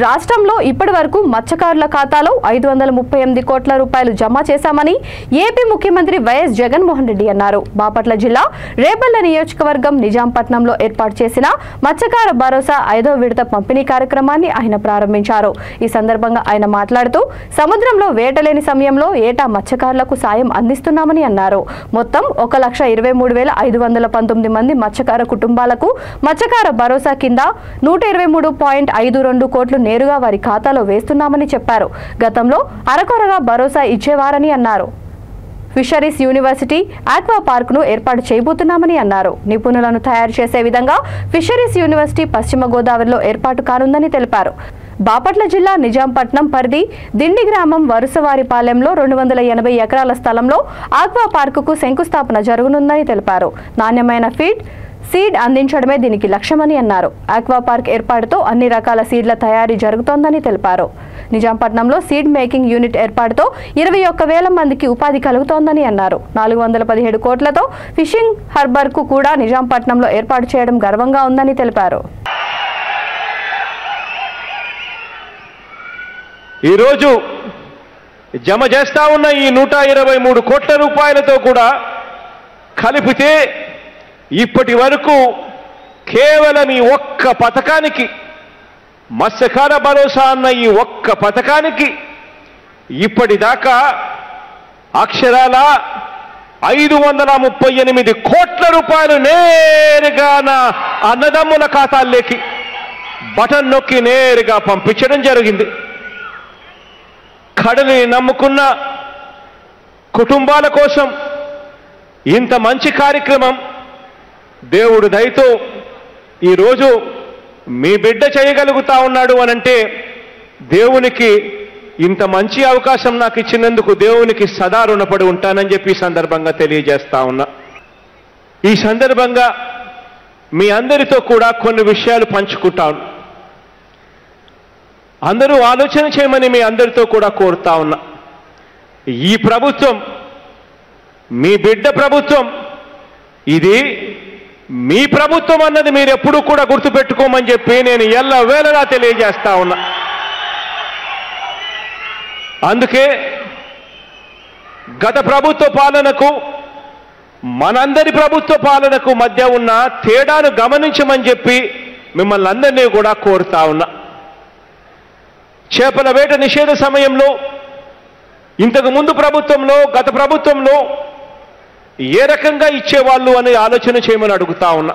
రాష్ట్రంలో ఇప్పటివరకు మత్స్యకారుల ఖాతాలో 538 కోట్ల రూపాయలు జమ చేశామని ఏపీ ముఖ్యమంత్రి వైఎస్ జగన్మోహన్ రెడ్డి అన్నారు. బాపట్ల జిల్లా రేపల్ల నియోజకవర్గం నిజాంపట్నంలో ఏర్పాటు చేసిన మత్స్యకార భరోసా 5వ విడత పంపిణీ కార్యక్రమాన్ని ఆయన ప్రారంభించారు. ఈ సందర్భంగా ఆయన మాట్లాడుతూ సముద్రంలో వేటలేని సమయంలో ఏటా మత్స్యకారులకు సాయం అందిస్తున్నామని అన్నారు. మొత్తం 1,23,519 మంది మత్స్యకార కుటుంబాలకు మత్స్యకార భరోసా కింద 123.52 కోట్లు నేరుగా వారి ఖాతాలో వేస్తున్నామని చెప్పారు. గతంలో అరకొరగా భరోసా ఇచ్చేవారని అన్నారు. ఫిషరీస్ యూనివర్సిటీ ఆక్వా పార్క్ ను ఏర్పాటు చేయబోతున్నామని అన్నారు. నిపుణులను తయారు చేసే విధంగా ఫిషరీస్ యూనివర్సిటీ పశ్చిమ గోదావరిలో ఏర్పాటు కానుందని తెలిపారు. బాపట్ల జిల్లా నిజాంపట్నం పరిధి దిండి గ్రామం వరుసవారిపాలెంలో 280 ఎకరాల స్థలంలో ఆక్వా పార్కుకు శంకుస్థాపన జరగనుందని తెలిపారు. నాణ్యమైన సీడ్ అందించడమే దీనికి లక్ష్యమని అన్నారు. ఆక్వా పార్క్ ఏర్పాటుతో అన్ని రకాల సీడ్ల తయారీ జరుగుతోందని తెలిపారు. నిజాంపట్నంలో సీడ్ మేకింగ్ యూనిట్ ఏర్పాటుతో 21,000 మందికి ఉపాధి కలుగుతోందని అన్నారు. 417 కోట్లతో ఫిషింగ్ హార్బర్ కు కూడా నిజాంపట్నంలో ఏర్పాటు చేయడం గర్వంగా ఉందని తెలిపారు. ఈరోజు జమ చేస్తా ఉన్న ఈ 123 కోట్ల రూపాయలతో కూడా కలిపితే ఇప్పటి వరకు కేవలం ఈ ఒక్క పథకానికి, మత్స్యకార భరోసా అన్న ఈ ఒక్క పథకానికి ఇప్పటిదాకా అక్షరాల 538 కోట్ల రూపాయలు నేరుగా నా అన్నదమ్ముల ఖాతాల్లోకి బటన్ నొక్కి నేరుగా పంపించడం జరిగింది. కడలిని నమ్ముకున్న కుటుంబాల కోసం ఇంత మంచి కార్యక్రమం దేవుడు దయతో ఈరోజు మీ బిడ్డ చేయగలుగుతా ఉన్నాడు అనంటే దేవునికి ఇంత మంచి అవకాశం నాకు ఇచ్చినందుకు దేవునికి సదా రుణపడి ఉంటానని చెప్పి ఈ సందర్భంగా తెలియజేస్తా ఉన్నా. ఈ సందర్భంగా మీ అందరితో కూడా కొన్ని విషయాలు పంచుకుంటాను. అందరూ ఆలోచన చేయమని మీ అందరితో కూడా కోరుతా ఉన్నా. ఈ ప్రభుత్వం మీ బిడ్డ ప్రభుత్వం, ఇది మీ ప్రభుత్వం అన్నది మీరు ఎప్పుడూ కూడా గుర్తుపెట్టుకోమని చెప్పి నేను ఎల్లవేళలా తెలియజేస్తా ఉన్నా. అందుకే గత ప్రభుత్వ పాలనకు మనందరి ప్రభుత్వ పాలనకు మధ్య ఉన్న తేడాను గమనించమని చెప్పి మిమ్మల్ని అందరినీ కూడా కోరుతా ఉన్నా. చేపల వేట నిషేధ సమయంలో ఇంతకు ముందు ప్రభుత్వంలో, గత ప్రభుత్వంలో ఏ రకంగా ఇచ్చేవాళ్ళు అనే ఆలోచన చేయమని అడుగుతా ఉన్నా.